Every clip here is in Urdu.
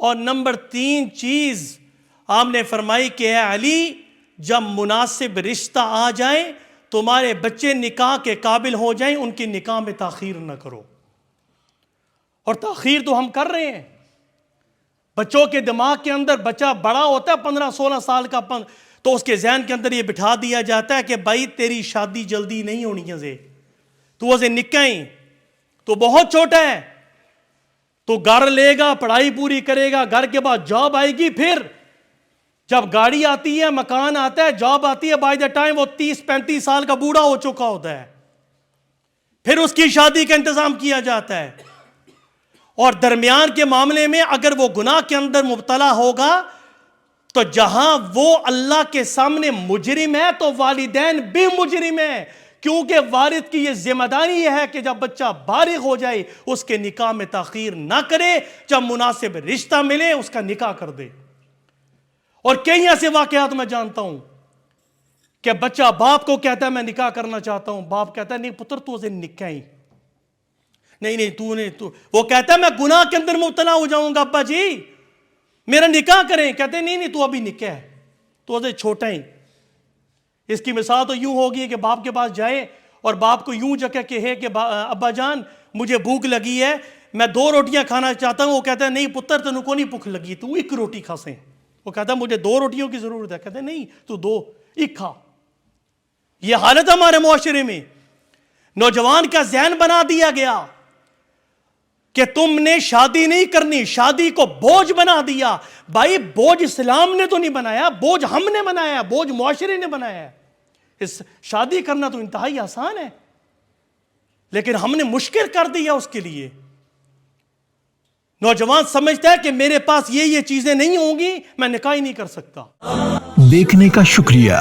اور نمبر 3 چیز آپ نے فرمائی کہ اے علی جب مناسب رشتہ آ جائیں تمہارے بچے نکاح کے قابل ہو جائیں ان کی نکاح میں تاخیر نہ کرو. اور تاخیر تو ہم کر رہے ہیں. بچوں کے دماغ کے اندر بچہ بڑا ہوتا ہے 15-16 سال کا تو اس کے ذہن کے اندر یہ بٹھا دیا جاتا ہے کہ بھائی تیری شادی جلدی نہیں ہونی ہے، تو اسے نکہیں تو بہت چھوٹا ہے، تو گھر لے گا، پڑھائی پوری کرے گا، گھر کے بعد جاب آئے گی، پھر جب گاڑی آتی ہے، مکان آتا ہے، جاب آتی ہے، بائی دا ٹائم وہ 30-35 سال کا بوڑھا ہو چکا ہوتا ہے، پھر اس کی شادی کا انتظام کیا جاتا ہے. اور درمیان کے معاملے میں اگر وہ گناہ کے اندر مبتلا ہوگا تو جہاں وہ اللہ کے سامنے مجرم ہے تو والدین بھی مجرم ہیں، کیونکہ والد کی یہ ذمہ داری یہ ہے کہ جب بچہ بالغ ہو جائے اس کے نکاح میں تاخیر نہ کرے، جب مناسب رشتہ ملے اس کا نکاح کر دے. اور کئی ایسے واقعات میں جانتا ہوں کہ بچہ باپ کو کہتا ہے میں نکاح کرنا چاہتا ہوں، باپ کہتا ہے نہیں پتر تو اسے نکاح ہی نہیں تو وہ کہتا ہے میں گناہ کے اندر مبتلا ہو جاؤں گا ابا جی میرا نکاح کریں، کہتے ہیں نہیں تو ابھی نکاح ہے، تو اسے چھوٹا ہی. اس کی مثال تو یوں ہوگی کہ باپ کے پاس جائے اور باپ کو یوں جگہ کہے کہ ابا جان مجھے بھوک لگی ہے میں 2 روٹیاں کھانا چاہتا ہوں، وہ کہتا ہے نہیں پتر تنو کو نہیں بھوک لگی تو 1 روٹی کھا سیں. وہ کہتا ہے مجھے 2 روٹیوں کی ضرورت ہے، کہتے ہیں نہیں تو 2 1 کھا. یہ حالت ہمارے معاشرے میں نوجوان کا ذہن بنا دیا گیا کہ تم نے شادی نہیں کرنی، شادی کو بوجھ بنا دیا. بھائی بوجھ اسلام نے تو نہیں بنایا، بوجھ ہم نے بنایا، بوجھ معاشرے نے بنایا ہے. شادی کرنا تو انتہائی آسان ہے لیکن ہم نے مشکل کر دیا اس کے لیے. نوجوان سمجھتا ہے کہ میرے پاس یہ چیزیں نہیں ہوں گی میں نکاح ہی نہیں کر سکتا. دیکھنے کا شکریہ.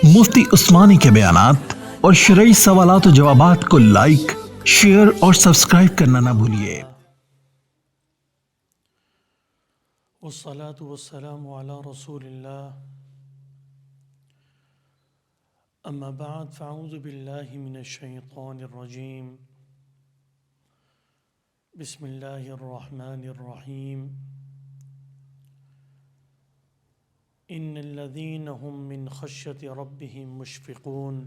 مفتی عثمانی کے بیانات اور شرعی سوالات و جوابات کو لائک، شیئر اور سبسکرائب کرنا نہ بھولیے. والصلاة والسلام على رسول الله. اما بعد فاعوذ باللہ من الشیطان الرجیم. بسم اللہ الرحمن الرحیم. ان الذین هم من خشیت ربهم مشفقون.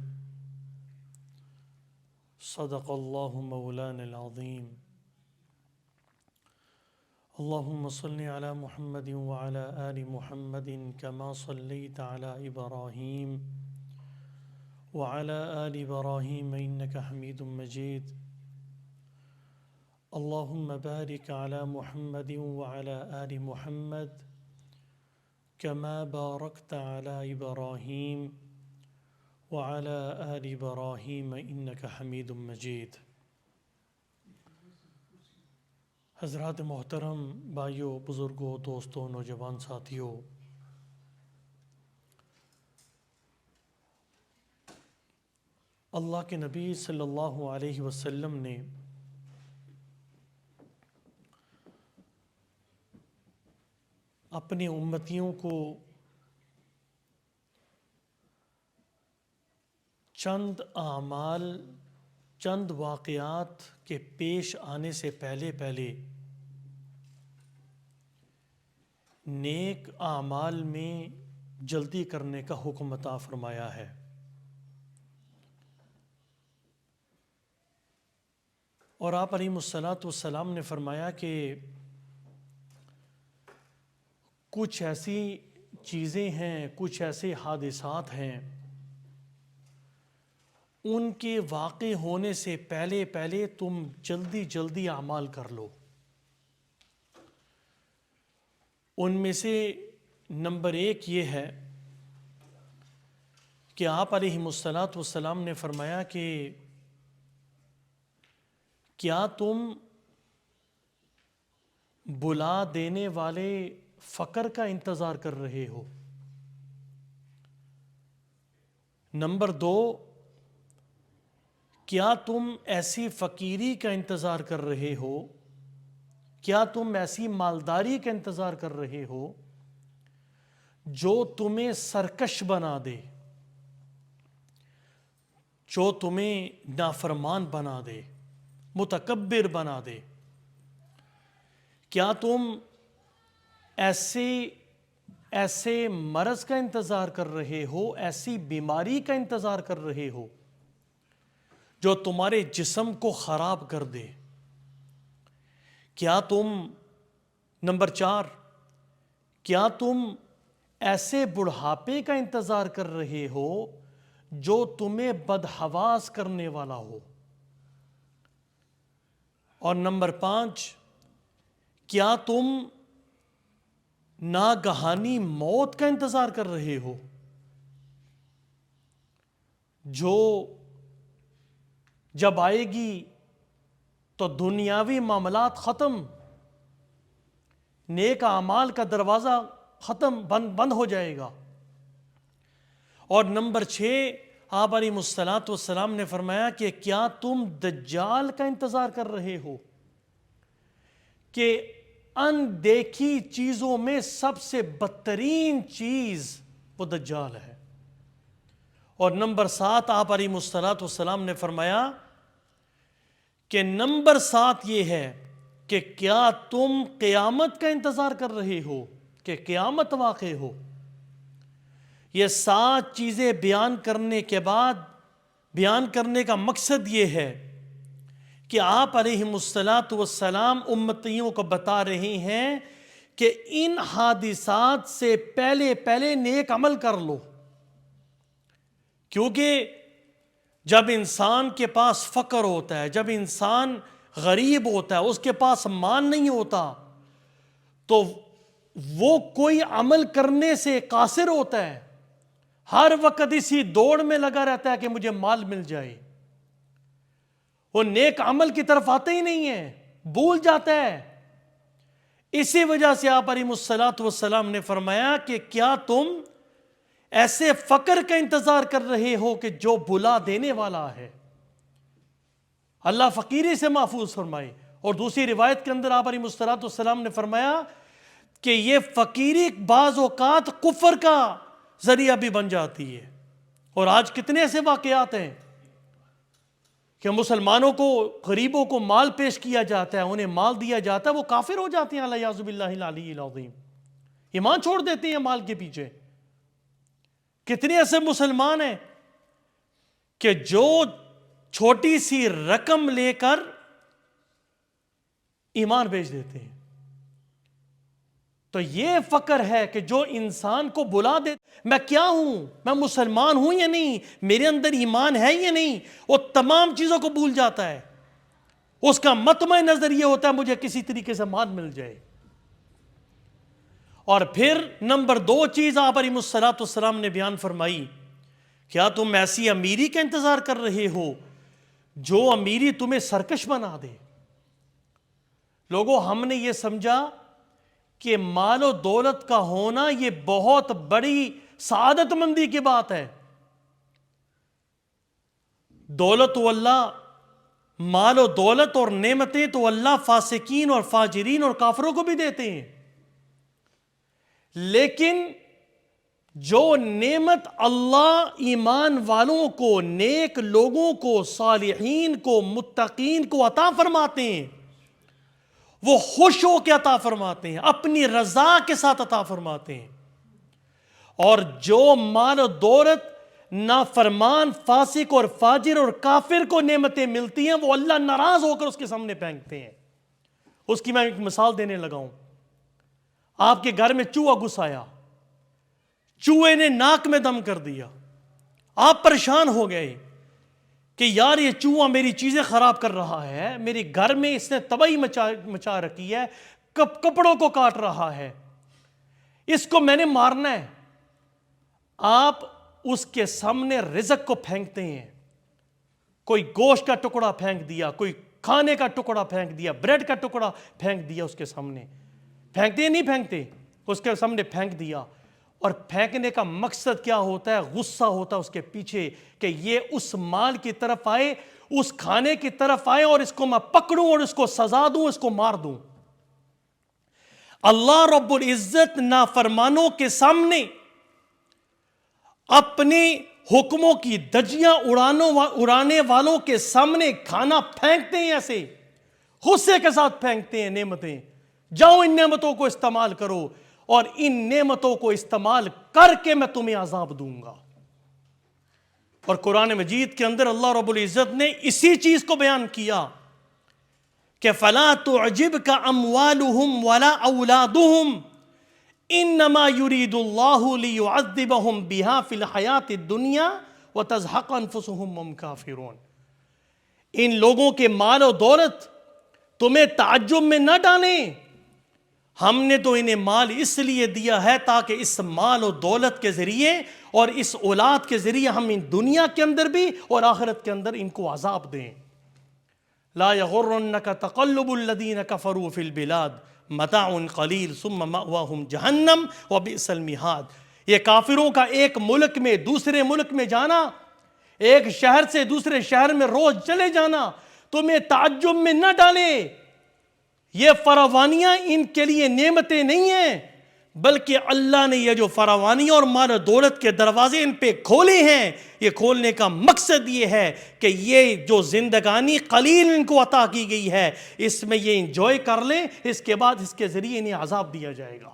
صدق اللہ مولانا العظیم. اللهم صل على محمد وعلى آل محمد كما صليت على إبراهيم وعلى آل إبراهيم إنك حميد مجيد. اللهم بارك على محمد وعلى آل محمد كما باركت على إبراهيم وعلى آل إبراهيم إنك حميد مجيد. حضرات محترم، بھائیوں، بزرگوں، دوستوں، نوجوان ساتھیوں، اللہ کے نبی صلی اللہ علیہ وسلم نے اپنی امتیوں کو چند اعمال، چند واقعات کے پیش آنے سے پہلے نیک اعمال میں جلدی کرنے کا حکم عطا فرمایا ہے. اور آپ علیہ الصلوۃ والسلام نے فرمایا کہ کچھ ایسی چیزیں ہیں، کچھ ایسے حادثات ہیں ان کے واقع ہونے سے پہلے تم جلدی اعمال کر لو. ان میں سے نمبر 1 یہ ہے کہ آپ علیہ الصلوۃ والسلام نے فرمایا کہ کیا تم بلا دینے والے فقر کا انتظار کر رہے ہو؟ نمبر 2، کیا تم ایسی فقیری کا انتظار کر رہے ہو، کیا تم ایسی مالداری کا انتظار کر رہے ہو جو تمہیں سرکش بنا دے، جو تمہیں نافرمان بنا دے، متکبر بنا دے؟ کیا تم ایسے مرض کا انتظار کر رہے ہو، ایسی بیماری کا انتظار کر رہے ہو جو تمہارے جسم کو خراب کر دے؟ کیا تم نمبر 4 کیا تم ایسے بڑھاپے کا انتظار کر رہے ہو جو تمہیں بدحواس کرنے والا ہو؟ اور نمبر 5 کیا تم ناگہانی موت کا انتظار کر رہے ہو جو جب آئے گی تو دنیاوی معاملات ختم، نیک اعمال کا دروازہ ختم، بند ہو جائے گا؟ اور نمبر 6 آپ علیہ الصلوۃ والسلام نے فرمایا کہ کیا تم دجال کا انتظار کر رہے ہو کہ اندیکھی چیزوں میں سب سے بدترین چیز وہ دجال ہے؟ اور نمبر 7 آپ علیہ الصلوۃ والسلام نے فرمایا کہ نمبر 7 یہ ہے کہ کیا تم قیامت کا انتظار کر رہے ہو کہ قیامت واقع ہو؟ یہ 7 چیزیں بیان کرنے کے بعد بیان کرنے کا مقصد یہ ہے کہ آپ علیہ الصلوۃ والسلام امتیوں کو بتا رہے ہیں کہ ان حادثات سے پہلے نیک عمل کر لو، کیونکہ جب انسان کے پاس فقر ہوتا ہے، جب انسان غریب ہوتا ہے، اس کے پاس مال نہیں ہوتا، تو وہ کوئی عمل کرنے سے قاصر ہوتا ہے، ہر وقت اسی دوڑ میں لگا رہتا ہے کہ مجھے مال مل جائے، وہ نیک عمل کی طرف آتا ہی نہیں ہے، بھول جاتا ہے۔ اسی وجہ سے آپ علیہ الصلوۃ والسلام نے فرمایا کہ کیا تم ایسے فقر کا انتظار کر رہے ہو کہ جو بھلا دینے والا ہے؟ اللہ فقیری سے محفوظ فرمائے۔ اور دوسری روایت کے اندر آپ علیہ الصلوۃ والسلام نے فرمایا کہ یہ فقیری بعض اوقات کفر کا ذریعہ بھی بن جاتی ہے۔ اور آج کتنے ایسے واقعات ہیں کہ مسلمانوں کو، غریبوں کو مال پیش کیا جاتا ہے، انہیں مال دیا جاتا ہے، وہ کافر ہو جاتے ہیں الیاذ باللہ العلی العظیم، ایمان چھوڑ دیتے ہیں مال کے پیچھے۔ کتنے ایسے مسلمان ہیں کہ جو چھوٹی سی رقم لے کر ایمان بیچ دیتے ہیں۔ تو یہ فقر ہے کہ جو انسان کو بلا دے، میں کیا ہوں، میں مسلمان ہوں یا نہیں، میرے اندر ایمان ہے یا نہیں، وہ تمام چیزوں کو بھول جاتا ہے۔ اس کا مطمع نظر یہ ہوتا ہے مجھے کسی طریقے سے مال مل جائے۔ اور پھر نمبر 2 چیز آپ علیہ الصلوۃ والسلام نے بیان فرمائی، کیا تم ایسی امیری کا انتظار کر رہے ہو جو امیری تمہیں سرکش بنا دے؟ لوگوں، ہم نے یہ سمجھا کہ مال و دولت کا ہونا یہ بہت بڑی سعادت مندی کی بات ہے۔ دولت و اللہ، مال و دولت اور نعمتیں تو اللہ فاسقین اور فاجرین اور کافروں کو بھی دیتے ہیں، لیکن جو نعمت اللہ ایمان والوں کو، نیک لوگوں کو، صالحین کو، متقین کو عطا فرماتے ہیں، وہ خوش ہو کے عطا فرماتے ہیں، اپنی رضا کے ساتھ عطا فرماتے ہیں۔ اور جو مال و دولت نافرمان، فاسق اور فاجر اور کافر کو نعمتیں ملتی ہیں، وہ اللہ ناراض ہو کر اس کے سامنے پھینکتے ہیں۔ اس کی میں ایک مثال دینے لگا ہوں۔ آپ کے گھر میں چوہا گھس آیا، چوہے نے ناک میں دم کر دیا، آپ پریشان ہو گئے کہ یار یہ چوہا میری چیزیں خراب کر رہا ہے، میرے گھر میں اس نے تباہی مچا رکھی ہے، کپڑوں کو کاٹ رہا ہے، اس کو میں نے مارنا ہے۔ آپ اس کے سامنے رزق کو پھینکتے ہیں، کوئی گوشت کا ٹکڑا پھینک دیا، کوئی کھانے کا ٹکڑا پھینک دیا، بریڈ کا ٹکڑا پھینک دیا اس کے سامنے، پھینکتے یا نہیں پھینکتے؟ اس کے سامنے پھینک دیا۔ اور پھینکنے کا مقصد کیا ہوتا ہے؟ غصہ ہوتا ہے اس کے پیچھے کہ یہ اس مال کی طرف آئے، اس کھانے کی طرف آئے اور اس کو میں پکڑوں اور اس کو سزا دوں، اس کو مار دوں۔ اللہ رب العزت نافرمانوں کے سامنے اپنے حکموں کی دجیاں اڑانے والوں کے سامنے کھانا پھینکتے ہیں، ایسے غصے کے ساتھ پھینکتے ہیں نعمتیں، جاؤ ان نعمتوں کو استعمال کرو، اور ان نعمتوں کو استعمال کر کے میں تمہیں عذاب دوں گا۔ اور قرآن مجید کے اندر اللہ رب العزت نے اسی چیز کو بیان کیا کہ فَلَا تُعْجِبْكَ أَمْوَالُهُمْ وَلَا أَوْلَادُهُمْ إِنَّمَا يُرِيدُ اللَّهُ لِيُعَذِّبَهُمْ بِهَا فِي الْحَيَاةِ الدُّنْيَا وَتَزْهَقَ أَنفُسُهُمْ وَهُمْ كَافِرُونَ۔ ان لوگوں کے مال و دولت تمہیں تعجب میں نہ ڈالیں، ہم نے تو انہیں مال اس لیے دیا ہے تاکہ اس مال و دولت کے ذریعے اور اس اولاد کے ذریعے ہم ان دنیا کے اندر بھی اور آخرت کے اندر ان کو عذاب دیں۔ لا يغرنك تقلب الذين كفروا في البلاد متاع قلیل ثم مأواهم جہنم وبئس المہاد۔ یہ کافروں کا ایک ملک میں دوسرے ملک میں جانا، ایک شہر سے دوسرے شہر میں روز چلے جانا تمہیں تعجب میں نہ ڈالے۔ یہ فراوانیاں ان کے لیے نعمتیں نہیں ہیں، بلکہ اللہ نے یہ جو فراوانیاں اور مال و دولت کے دروازے ان پہ کھولے ہیں، یہ کھولنے کا مقصد یہ ہے کہ یہ جو زندگانی قلیل ان کو عطا کی گئی ہے اس میں یہ انجوائے کر لیں، اس کے بعد اس کے ذریعے انہیں عذاب دیا جائے گا۔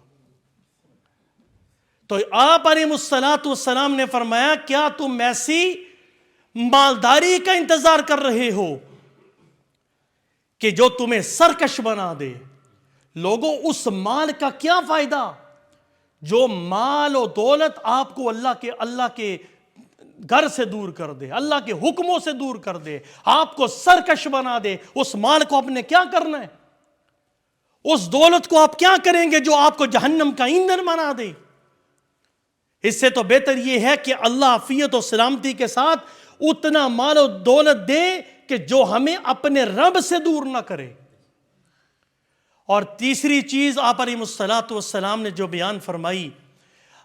تو آپ علیہ السلام نے فرمایا کیا تم ایسی مالداری کا انتظار کر رہے ہو کہ جو تمہیں سرکش بنا دے؟ لوگوں اس مال کا کیا فائدہ جو مال و دولت آپ کو اللہ کے گھر سے دور کر دے، اللہ کے حکموں سے دور کر دے، آپ کو سرکش بنا دے؟ اس مال کو آپ نے کیا کرنا ہے؟ اس دولت کو آپ کیا کریں گے جو آپ کو جہنم کا ایندھن بنا دے؟ اس سے تو بہتر یہ ہے کہ اللہ عافیت و سلامتی کے ساتھ اتنا مال و دولت دے کہ جو ہمیں اپنے رب سے دور نہ کرے۔ اور تیسری چیز آپ علیہ السلام نے جو بیان فرمائی،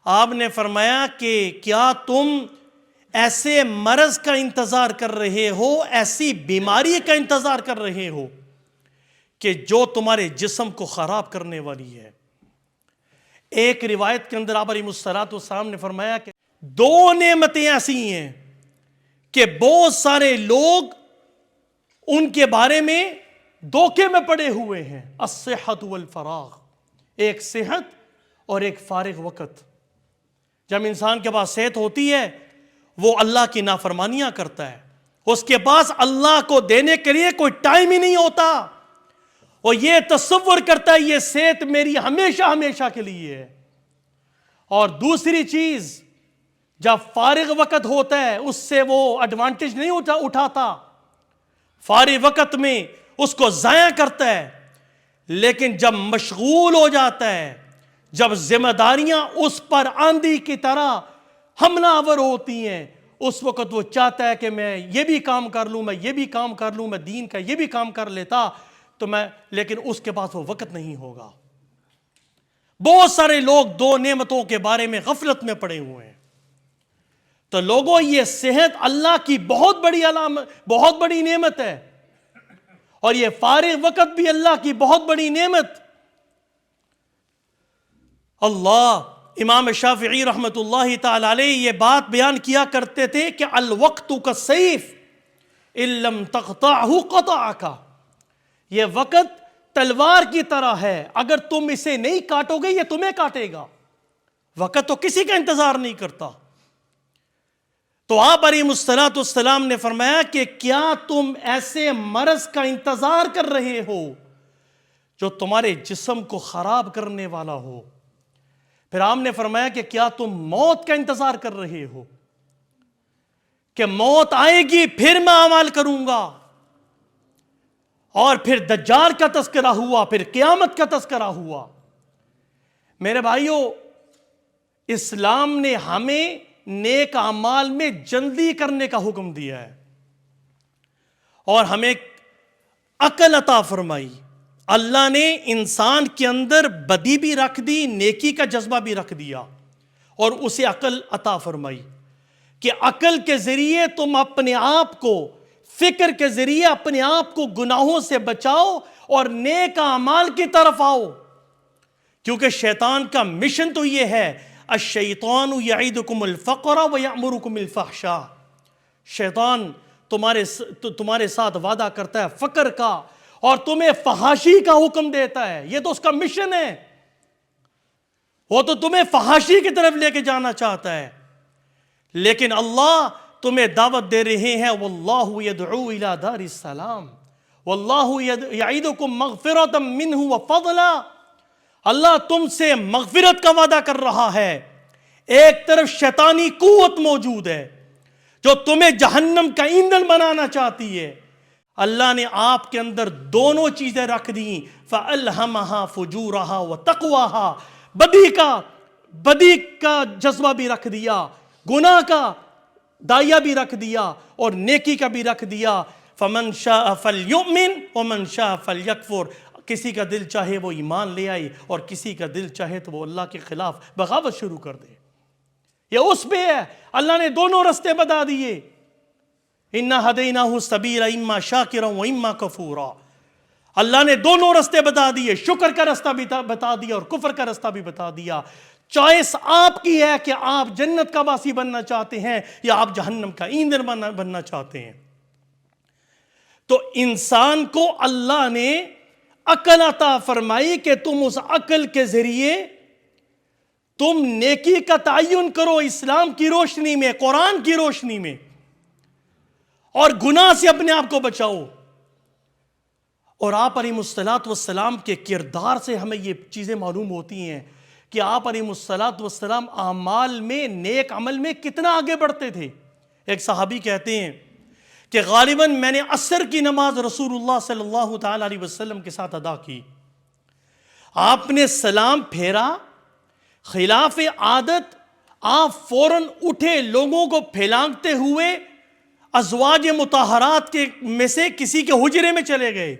آپ نے فرمایا کہ کیا تم ایسے مرض کا انتظار کر رہے ہو، ایسی بیماری کا انتظار کر رہے ہو کہ جو تمہارے جسم کو خراب کرنے والی ہے؟ ایک روایت کے اندر آپ علیہ السلام نے فرمایا کہ دو نعمتیں ایسی ہیں کہ بہت سارے لوگ ان کے بارے میں دھوکے میں پڑے ہوئے ہیں۔ الصحت والفراغ، ایک صحت اور ایک فارغ وقت۔ جب انسان کے پاس صحت ہوتی ہے وہ اللہ کی نافرمانیاں کرتا ہے، اس کے پاس اللہ کو دینے کے لیے کوئی ٹائم ہی نہیں ہوتا، اور یہ تصور کرتا ہے یہ صحت میری ہمیشہ ہمیشہ کے لیے ہے۔ اور دوسری چیز، جب فارغ وقت ہوتا ہے اس سے وہ ایڈوانٹیج نہیں اٹھاتا، فارغ وقت میں اس کو ضائع کرتا ہے، لیکن جب مشغول ہو جاتا ہے، جب ذمہ داریاں اس پر آندھی کی طرح حملہ آور ہوتی ہیں، اس وقت وہ چاہتا ہے کہ میں یہ بھی کام کر لوں، میں یہ بھی کام کر لوں، میں دین کا یہ بھی کام کر لیتا تو لیکن اس کے پاس وہ وقت نہیں ہوگا۔ بہت سارے لوگ دو نعمتوں کے بارے میں غفلت میں پڑے ہوئے ہیں۔ تو لوگوں، یہ صحت اللہ کی بہت بڑی نعمت ہے، اور یہ فارغ وقت بھی اللہ کی بہت بڑی نعمت۔ امام شافعی رحمت اللہ تعالی علیہ یہ بات بیان کیا کرتے تھے کہ الوقت کالسیف ان لم تقطعہ قطعک، یہ وقت تلوار کی طرح ہے، اگر تم اسے نہیں کاٹو گے یہ تمہیں کاٹے گا۔ وقت تو کسی کا انتظار نہیں کرتا۔ تو آپ علیہ السلام نے فرمایا کہ کیا تم ایسے مرض کا انتظار کر رہے ہو جو تمہارے جسم کو خراب کرنے والا ہو؟ پھر آپ نے فرمایا کہ کیا تم موت کا انتظار کر رہے ہو کہ موت آئے گی پھر میں اعمال کروں گا؟ اور پھر دجال کا تذکرہ ہوا، پھر قیامت کا تذکرہ ہوا۔ میرے بھائیوں، اسلام نے ہمیں نیک اعمال میں جلدی کرنے کا حکم دیا ہے اور ہمیں عقل عطا فرمائی۔ اللہ نے انسان کے اندر بدی بھی رکھ دی، نیکی کا جذبہ بھی رکھ دیا، اور اسے عقل عطا فرمائی کہ عقل کے ذریعے تم اپنے آپ کو، فکر کے ذریعے اپنے آپ کو گناہوں سے بچاؤ اور نیک اعمال کی طرف آؤ، کیونکہ شیطان کا مشن تو یہ ہے، الشیطان یعیدکم الفقر ویأمرکم الفحشاء، شیطان تمہارے ساتھ وعدہ کرتا ہے فقر کا اور تمہیں فحاشی کا حکم دیتا ہے، یہ تو اس کا مشن ہے۔ وہ تو تمہیں فحاشی کی طرف لے کے جانا چاہتا ہے، لیکن اللہ تمہیں دعوت دے رہے ہیں واللہ یدعو الی دار السلام واللہ یعیدکم مغفرۃ منہ وفضلا۔ اللہ تم سے مغفرت کا وعدہ کر رہا ہے، ایک طرف شیطانی قوت موجود ہے جو تمہیں جہنم کا ایندھن بنانا چاہتی ہے، اللہ نے آپ کے اندر دونوں چیزیں رکھ دیں، فَأَلْهَمَهَا فُجُورَهَا وَتَقْوَاهَا، بدی کا جذبہ بھی رکھ دیا، گناہ کا دائیا بھی رکھ دیا، اور نیکی کا بھی رکھ دیا۔ فَمَنْ شَاءَ فَلْيُؤْمِنْ وَمَنْ شَاءَ فَلْيَكْفُرْ، کسی کا دل چاہے وہ ایمان لے آئے اور کسی کا دل چاہے تو وہ اللہ کے خلاف بغاوت شروع کر دے۔ یہ اس پہ ہے، اللہ نے دونوں رستے بتا دیے، اِنَّا هَدَيْنَاهُ السَّبِيلَ إِمَّا شَاكِرًا وَإِمَّا كَفُورًا۔ اللہ نے دونوں رستے بتا دیے، شکر کا رستہ بھی بتا دیا اور کفر کا رستہ بھی بتا دیا۔ چوائس آپ کی ہے کہ آپ جنت کا باسی بننا چاہتے ہیں یا آپ جہنم کا ایندھن بننا چاہتے ہیں۔ تو انسان کو اللہ نے عقل عطا فرمائی کہ تم اس عقل کے ذریعے تم نیکی کا تعین کرو اسلام کی روشنی میں، قرآن کی روشنی میں، اور گناہ سے اپنے آپ کو بچاؤ۔ اور آپ علیہ الصلوۃ والسلام کے کردار سے ہمیں یہ چیزیں معلوم ہوتی ہیں کہ آپ علیہ الصلوۃ والسلام اعمال میں، نیک عمل میں کتنا آگے بڑھتے تھے۔ ایک صحابی کہتے ہیں کہ غالباً میں نے عصر کی نماز رسول اللہ صلی اللہ تعالیٰ علیہ وسلم کے ساتھ ادا کی، آپ نے سلام پھیرا، خلاف عادت آپ فوراً اٹھے، لوگوں کو پھیلانگتے ہوئے ازواج مطہرات کے میں سے کسی کے حجرے میں چلے گئے۔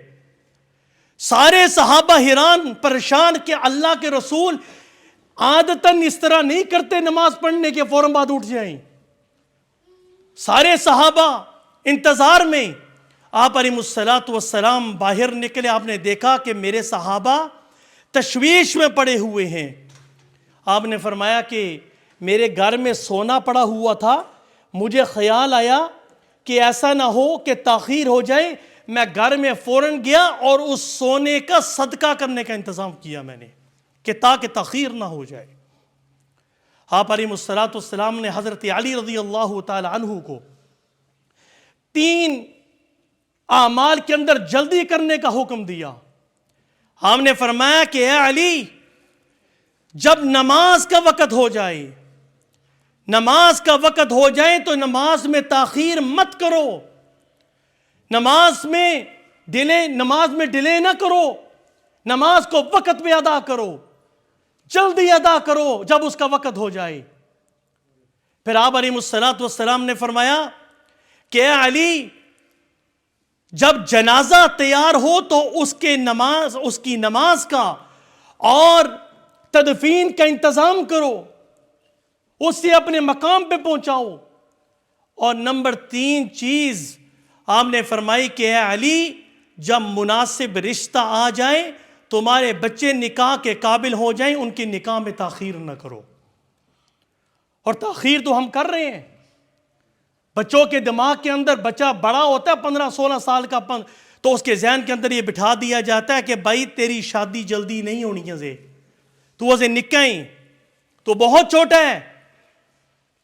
سارے صحابہ حیران پریشان کہ اللہ کے رسول عادتاً اس طرح نہیں کرتے، نماز پڑھنے کے فوراً بعد اٹھ جائیں۔ سارے صحابہ انتظار میں، آپ علیہ الصلوۃ والسلام باہر نکلے، آپ نے دیکھا کہ میرے صحابہ تشویش میں پڑے ہوئے ہیں۔ آپ نے فرمایا کہ میرے گھر میں سونا پڑا ہوا تھا، مجھے خیال آیا کہ ایسا نہ ہو کہ تاخیر ہو جائے، میں گھر میں فوراً گیا اور اس سونے کا صدقہ کرنے کا انتظام کیا میں نے کہ تاکہ تاخیر نہ ہو جائے۔ آپ علیہ الصلوۃ والسلام نے حضرت علی رضی اللہ تعالی عنہ کو 3 اعمال کے اندر جلدی کرنے کا حکم دیا۔ ہم نے فرمایا کہ اے علی، جب نماز کا وقت ہو جائے، نماز کا وقت ہو جائے تو نماز میں تاخیر مت کرو، نماز میں ڈیلے نہ کرو، نماز کو وقت پہ ادا کرو، جلدی ادا کرو جب اس کا وقت ہو جائے۔ پھر آپ علیہ الصلوۃ والسلام نے فرمایا کہ اے علی، جب جنازہ تیار ہو تو اس کی نماز کا اور تدفین کا انتظام کرو، اسے اپنے مقام پہ پہنچاؤ۔ اور نمبر 3 چیز آپ نے فرمائی کہ اے علی، جب مناسب رشتہ آ جائے، تمہارے بچے نکاح کے قابل ہو جائیں، ان کی نکاح میں تاخیر نہ کرو۔ اور تاخیر تو ہم کر رہے ہیں۔ بچوں کے دماغ کے اندر، بچہ بڑا ہوتا ہے 15-16 سال کا، تو اس کے ذہن کے اندر یہ بٹھا دیا جاتا ہے کہ بھائی تیری شادی جلدی نہیں ہونی ہے، تو اسے نکائیں، تو بہت چھوٹا ہے،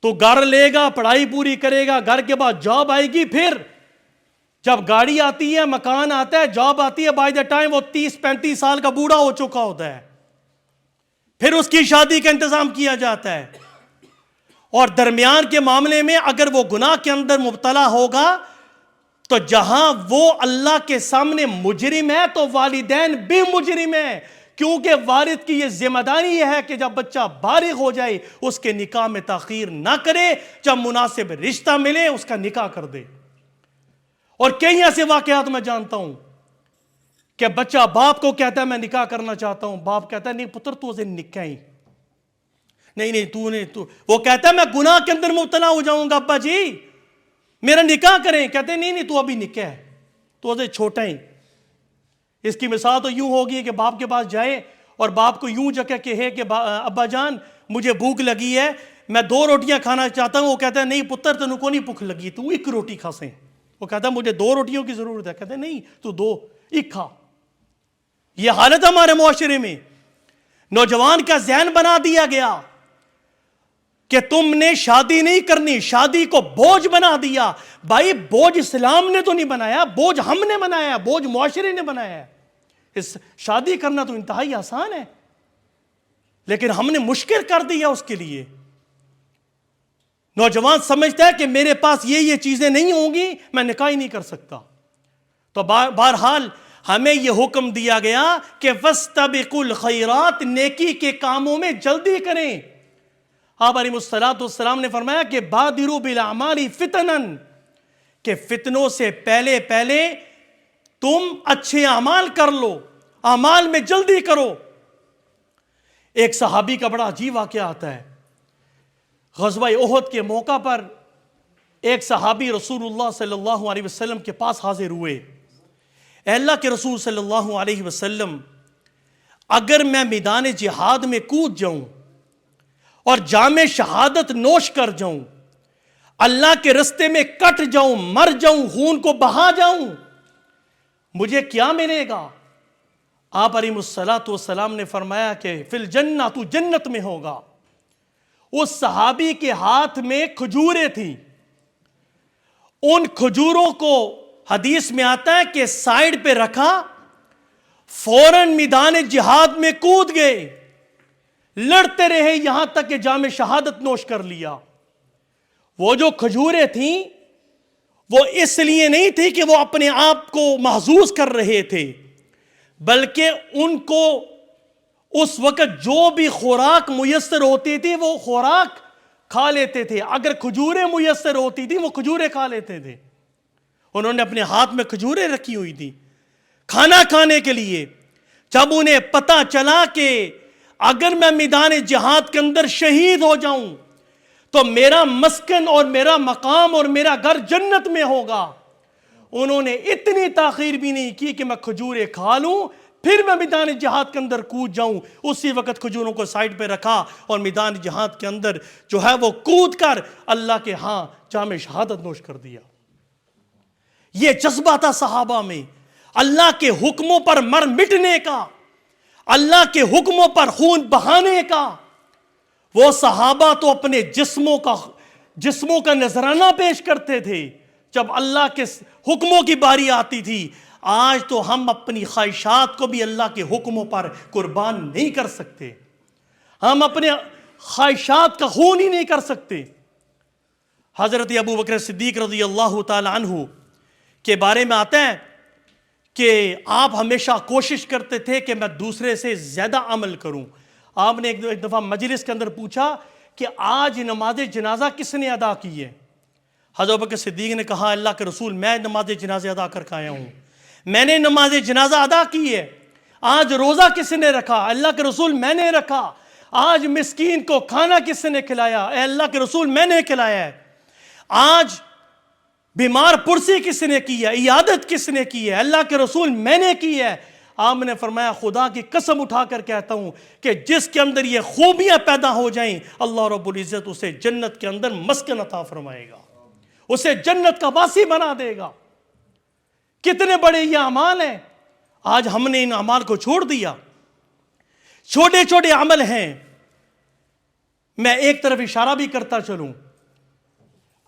تو گھر لے گا، پڑھائی پوری کرے گا، گھر کے بعد جاب آئے گی، پھر جب گاڑی آتی ہے، مکان آتا ہے، جاب آتی ہے، بائی دا ٹائم وہ 30-35 سال کا بوڑھا ہو چکا ہوتا ہے، پھر اس کی شادی کا انتظام کیا جاتا ہے۔ اور درمیان کے معاملے میں اگر وہ گناہ کے اندر مبتلا ہوگا تو جہاں وہ اللہ کے سامنے مجرم ہے تو والدین بھی مجرم ہیں، کیونکہ والد کی یہ ذمہ داری ہے کہ جب بچہ بالغ ہو جائے اس کے نکاح میں تاخیر نہ کرے، جب مناسب رشتہ ملے اس کا نکاح کر دے۔ اور کئی ایسے واقعات میں جانتا ہوں کہ بچہ باپ کو کہتا ہے میں نکاح کرنا چاہتا ہوں، باپ کہتا ہے نہیں پتر تو اسے نکاح، نہیں وہ کہتا ہے میں گناہ کے اندر مبتلا ہو جاؤں گا، ابا جی میرا نکاح کریں، کہتے ہیں نہیں تو ابھی نکاح ہے، تو اسے چھوٹا ہی۔ اس کی مثال تو یوں ہوگی کہ باپ کے پاس جائے اور باپ کو یوں جا کے کہے کہ ابا جان مجھے بھوک لگی ہے، میں 2 روٹیاں کھانا چاہتا ہوں، وہ کہتا ہے نہیں پتر تینوں کو نہیں بھوک لگی، تو 1 روٹی کھا سیں۔ وہ کہتا ہے مجھے 2 روٹیوں کی ضرورت ہے، کہتے ہیں نہیں تو 2 1 کھا۔ یہ حالت ہمارے معاشرے میں، نوجوان کا ذہن بنا دیا گیا کہ تم نے شادی نہیں کرنی، شادی کو بوجھ بنا دیا۔ بھائی بوجھ اسلام نے تو نہیں بنایا، بوجھ ہم نے بنایا، بوجھ معاشرے نے بنایا ہے۔ اس شادی کرنا تو انتہائی آسان ہے، لیکن ہم نے مشکل کر دیا اس کے لیے۔ نوجوان سمجھتا ہے کہ میرے پاس یہ چیزیں نہیں ہوں گی، میں نکاح ہی نہیں کر سکتا۔ تو بہرحال ہمیں یہ حکم دیا گیا کہ وَاسْتَبِقُوا الْخَيْرَاتِ، نیکی کے کاموں میں جلدی کریں۔ آپ علیہ السلام نے فرمایا کہ بادروا بالاعمال فتنا، کہ فتنوں سے پہلے پہلے تم اچھے اعمال کر لو، اعمال میں جلدی کرو۔ ایک صحابی کا بڑا عجیب واقعہ آتا ہے۔ غزوہ احد کے موقع پر ایک صحابی رسول اللہ صلی اللہ علیہ وسلم کے پاس حاضر ہوئے۔ اے اللہ کے رسول صلی اللہ علیہ وسلم، اگر میں میدان جہاد میں کود جاؤں اور جام شہادت نوش کر جاؤں، اللہ کے رستے میں کٹ جاؤں، مر جاؤں، خون کو بہا جاؤں، مجھے کیا ملے گا؟ آپ علیہ السلام نے فرمایا کہ فی الجنہ، تو جنت میں ہوگا۔ اس صحابی کے ہاتھ میں کھجوریں تھیں، ان کھجوروں کو حدیث میں آتا ہے کہ سائیڈ پہ رکھا، فوراً میدان جہاد میں کود گئے، لڑتے رہے یہاں تک کہ جام شہادت نوش کر لیا۔ وہ جو کھجوریں تھیں وہ اس لیے نہیں تھی کہ وہ اپنے آپ کو محظوظ کر رہے تھے، بلکہ ان کو اس وقت جو بھی خوراک میسر ہوتی تھی وہ خوراک کھا لیتے تھے۔ اگر کھجوریں میسر ہوتی تھی وہ کھجوریں کھا لیتے تھے۔ انہوں نے اپنے ہاتھ میں کھجوریں رکھی ہوئی تھی کھانا کھانے کے لیے۔ جب انہیں پتہ چلا کہ اگر میں میدان جہاد کے اندر شہید ہو جاؤں تو میرا مسکن اور میرا مقام اور میرا گھر جنت میں ہوگا، انہوں نے اتنی تاخیر بھی نہیں کی کہ میں کھجوریں کھا لوں پھر میں میدان جہاد کے اندر کود جاؤں۔ اسی وقت کھجوروں کو سائیڈ پہ رکھا اور میدان جہاد کے اندر جو ہے وہ کود کر اللہ کے ہاں جام شہادت نوش کر دیا۔ یہ جذبہ تھا صحابہ میں، اللہ کے حکموں پر مر مٹنے کا، اللہ کے حکموں پر خون بہانے کا۔ وہ صحابہ تو اپنے جسموں کا نذرانہ پیش کرتے تھے جب اللہ کے حکموں کی باری آتی تھی۔ آج تو ہم اپنی خواہشات کو بھی اللہ کے حکموں پر قربان نہیں کر سکتے، ہم اپنے خواہشات کا خون ہی نہیں کر سکتے۔ حضرت ابو بکر صدیق رضی اللہ تعالی عنہ کے بارے میں آتا ہے کہ آپ ہمیشہ کوشش کرتے تھے کہ میں دوسرے سے زیادہ عمل کروں۔ آپ نے ایک دفعہ مجلس کے اندر پوچھا کہ آج نماز جنازہ کس نے ادا کی ہے؟ حضرت ابو بکر صدیق نے کہا اللہ کے رسول میں نماز جنازہ ادا کر کے آیا ہوں، میں نے نماز جنازہ ادا کی ہے۔ آج روزہ کس نے رکھا؟ اللہ کے رسول میں نے رکھا۔ آج مسکین کو کھانا کس نے کھلایا؟ اے اللہ کے رسول میں نے کھلایا ہے۔ آج بیمار پرسی کس نے کی ہے؟ عیادت کس نے کی ہے؟ اللہ کے رسول میں نے کی ہے۔ آپ نے فرمایا خدا کی قسم اٹھا کر کہتا ہوں کہ جس کے اندر یہ خوبیاں پیدا ہو جائیں اللہ رب العزت اسے جنت کے اندر مسکن عطا فرمائے گا، اسے جنت کا واسی بنا دے گا۔ کتنے بڑے یہ اعمال ہیں، آج ہم نے ان اعمال کو چھوڑ دیا۔ چھوٹے چھوٹے عمل ہیں۔ میں ایک طرف اشارہ بھی کرتا چلوں،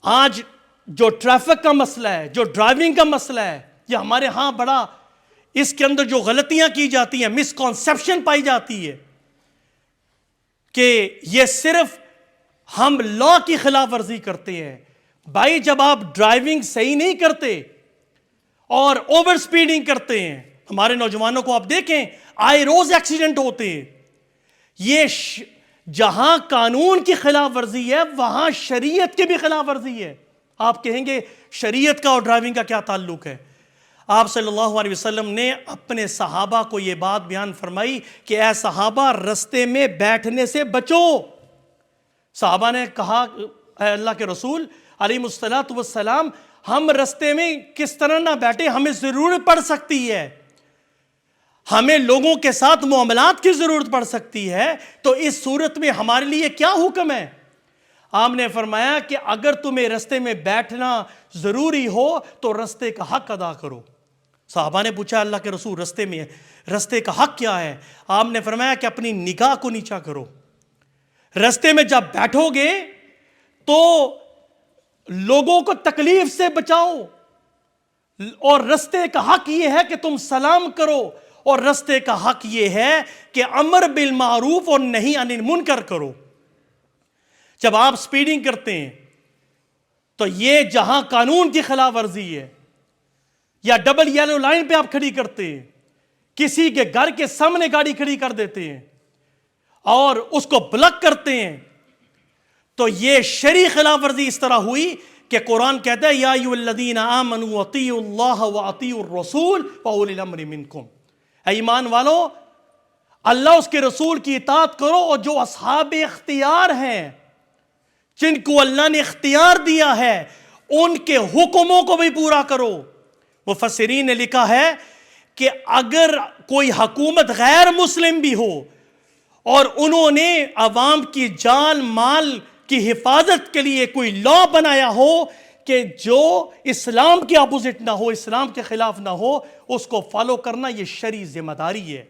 آج جو ٹریفک کا مسئلہ ہے، جو ڈرائیونگ کا مسئلہ ہے، یہ ہمارے ہاں بڑا اس کے اندر جو غلطیاں کی جاتی ہیں، مس کانسیپشن پائی جاتی ہے کہ یہ صرف ہم لا کی خلاف ورزی کرتے ہیں۔ بھائی جب آپ ڈرائیونگ صحیح نہیں کرتے اور اوور سپیڈنگ کرتے ہیں، ہمارے نوجوانوں کو آپ دیکھیں آئے روز ایکسیڈنٹ ہوتے ہیں۔ یہ جہاں قانون کی خلاف ورزی ہے وہاں شریعت کی بھی خلاف ورزی ہے۔ آپ کہیں گے شریعت کا اور ڈرائیونگ کا کیا تعلق ہے؟ آپ صلی اللہ علیہ وسلم نے اپنے صحابہ کو یہ بات بیان فرمائی کہ اے صحابہ رستے میں بیٹھنے سے بچو۔ صحابہ نے کہا اے اللہ کے رسول علیہ السلام ہم رستے میں کس طرح نہ بیٹھے، ہمیں ضرورت پڑ سکتی ہے، ہمیں لوگوں کے ساتھ معاملات کی ضرورت پڑ سکتی ہے، تو اس صورت میں ہمارے لیے کیا حکم ہے؟ آپ نے فرمایا کہ اگر تمہیں رستے میں بیٹھنا ضروری ہو تو رستے کا حق ادا کرو۔ صحابہ نے پوچھا اللہ کے رسول رستے میں رستے کا حق کیا ہے؟ آپ نے فرمایا کہ اپنی نگاہ کو نیچا کرو، رستے میں جب بیٹھو گے تو لوگوں کو تکلیف سے بچاؤ، اور رستے کا حق یہ ہے کہ تم سلام کرو، اور رستے کا حق یہ ہے کہ امر بالمعروف اور نہی عن المنکر کرو۔ جب آپ سپیڈنگ کرتے ہیں تو یہ جہاں قانون کی خلاف ورزی ہے، یا ڈبل یلو لائن پہ آپ کھڑی کرتے ہیں، کسی کے گھر کے سامنے گاڑی کھڑی کر دیتے ہیں اور اس کو بلاک کرتے ہیں، تو یہ شرعی خلاف ورزی اس طرح ہوئی کہ قرآن کہتا ہے یا ایھا الذین آمنوا اطیعوا اللہ واطیعوا الرسول واولی الامر منکم، اے ایمان والو اللہ اس کے رسول کی اطاعت کرو، اور جو اصحاب اختیار ہیں، جن کو اللہ نے اختیار دیا ہے، ان کے حکموں کو بھی پورا کرو۔ مفسرین نے لکھا ہے کہ اگر کوئی حکومت غیر مسلم بھی ہو اور انہوں نے عوام کی جان مال کی حفاظت کے لیے کوئی لا بنایا ہو کہ جو اسلام کے اپوزٹ نہ ہو، اسلام کے خلاف نہ ہو، اس کو فالو کرنا یہ شرعی ذمہ داری ہے۔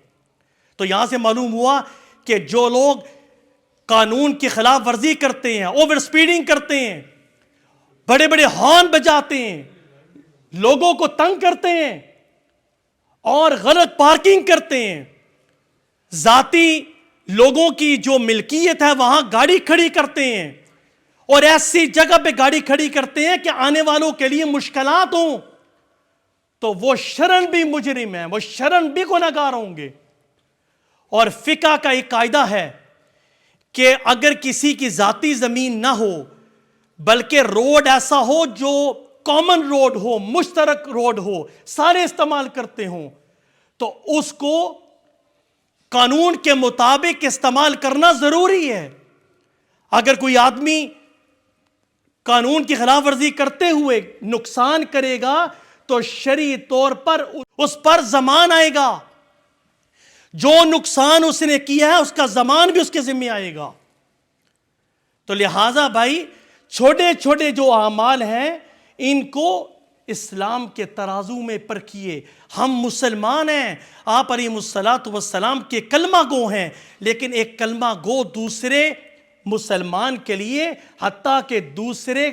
تو یہاں سے معلوم ہوا کہ جو لوگ قانون کی خلاف ورزی کرتے ہیں، اوور سپیڈنگ کرتے ہیں، بڑے بڑے ہارن بجاتے ہیں، لوگوں کو تنگ کرتے ہیں اور غلط پارکنگ کرتے ہیں، ذاتی لوگوں کی جو ملکیت ہے وہاں گاڑی کھڑی کرتے ہیں، اور ایسی جگہ پہ گاڑی کھڑی کرتے ہیں کہ آنے والوں کے لیے مشکلات ہوں، تو وہ شرعاً بھی مجرم ہیں، وہ شرعاً بھی گنہگار ہوں گے۔ اور فقہ کا ایک قاعدہ ہے کہ اگر کسی کی ذاتی زمین نہ ہو بلکہ روڈ ایسا ہو جو کامن روڈ ہو، مشترک روڈ ہو، سارے استعمال کرتے ہوں، تو اس کو قانون کے مطابق استعمال کرنا ضروری ہے۔ اگر کوئی آدمی قانون کی خلاف ورزی کرتے ہوئے نقصان کرے گا تو شرعی طور پر اس پر ضمان آئے گا، جو نقصان اس نے کیا ہے اس کا ضمان بھی اس کے ذمہ آئے گا۔ تو لہٰذا بھائی چھوٹے چھوٹے جو اعمال ہیں ان کو اسلام کے ترازو میں پرکھیے۔ ہم مسلمان ہیں، آپ علیہ الصلوۃ والسلام کے کلمہ گو ہیں، لیکن ایک کلمہ گو دوسرے مسلمان کے لیے حتیٰ کہ دوسرے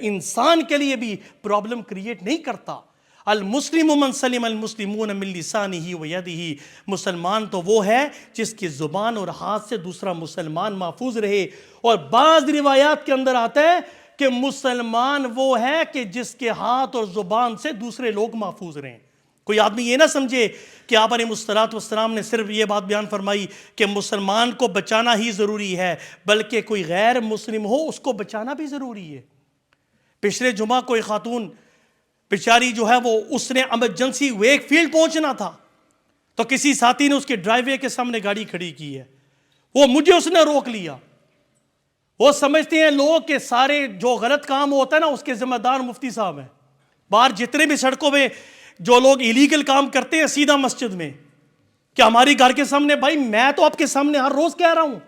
انسان کے لیے بھی پرابلم کریٹ نہیں کرتا۔ المسلم من سلم المسلمون من لسانہ ویدہ، مسلمان تو وہ ہے جس کی زبان اور ہاتھ سے دوسرا مسلمان محفوظ رہے۔ اور بعض روایات کے اندر آتا ہے کہ مسلمان وہ ہے کہ جس کے ہاتھ اور زبان سے دوسرے لوگ محفوظ رہیں۔ کوئی آدمی یہ نہ سمجھے کہ آپ علیہ الصلوۃ والسلام نے صرف یہ بات بیان فرمائی کہ مسلمان کو بچانا ہی ضروری ہے، بلکہ کوئی غیر مسلم ہو اس کو بچانا بھی ضروری ہے۔ پچھلے جمعہ کوئی خاتون بیچاری جو ہے وہ اس نے ایمرجنسی ویک فیلڈ پہنچنا تھا، تو کسی ساتھی نے اس کے ڈرائیو وے کے سامنے گاڑی کھڑی کی ہے، مجھے اس نے روک لیا۔ وہ سمجھتے ہیں لوگ کہ سارے جو غلط کام ہوتا ہے نا اس کے ذمہ دار مفتی صاحب ہیں۔ باہر جتنے بھی سڑکوں پہ جو لوگ ایلیگل کام کرتے ہیں سیدھا مسجد میں کہ ہماری گھر کے سامنے، بھائی میں تو آپ کے سامنے ہر روز کہہ رہا ہوں،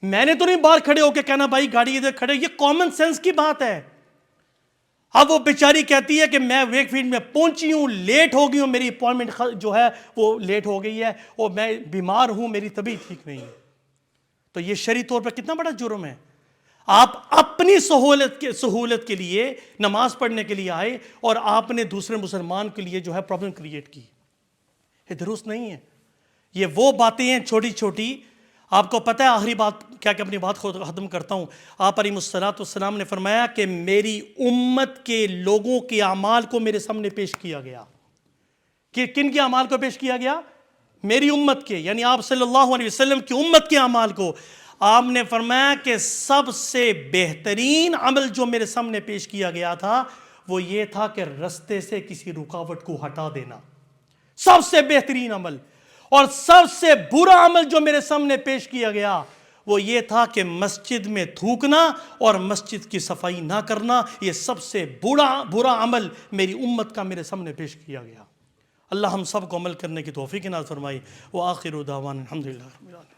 میں نے تو نہیں باہر کھڑے ہو کے کہنا بھائی گاڑی ادھر کھڑے، یہ کامن سینس کی بات ہے۔ اب وہ بیچاری کہتی ہے کہ میں ویک فیلڈ میں پہنچی ہوں، لیٹ ہو گئی ہوں، میری اپوائنٹمنٹ جو ہے وہ لیٹ ہو گئی ہے، اور میں بیمار ہوں، میری طبیعت ٹھیک نہیں ہے۔ تو یہ شرعی طور پر کتنا بڑا جرم ہے۔ آپ اپنی سہولت کے لیے نماز پڑھنے کے لیے آئے اور آپ نے دوسرے مسلمان کے لیے جو ہے پرابلم کریٹ کی، یہ درست نہیں ہے۔ یہ وہ باتیں ہیں چھوٹی چھوٹی۔ آپ کو پتہ ہے آخری بات کیا کہ اپنی بات خود ختم کرتا ہوں، آپ علیہ الصلوۃ والسلام نے فرمایا کہ میری امت کے لوگوں کے اعمال کو میرے سامنے پیش کیا گیا۔ کہ کن کے اعمال کو پیش کیا گیا؟ میری امت کے، یعنی آپ صلی اللہ علیہ وسلم کی امت کے اعمال کو۔ آپ نے فرمایا کہ سب سے بہترین عمل جو میرے سامنے پیش کیا گیا تھا وہ یہ تھا کہ رستے سے کسی رکاوٹ کو ہٹا دینا، سب سے بہترین عمل۔ اور سب سے برا عمل جو میرے سامنے پیش کیا گیا وہ یہ تھا کہ مسجد میں تھوکنا اور مسجد کی صفائی نہ کرنا، یہ سب سے برا عمل میری امت کا میرے سامنے پیش کیا گیا۔ اللہ ہم سب کو عمل کرنے کی توفیق عنایت فرمائے۔ وآخر دعوانا الحمدللہ رب العالمین۔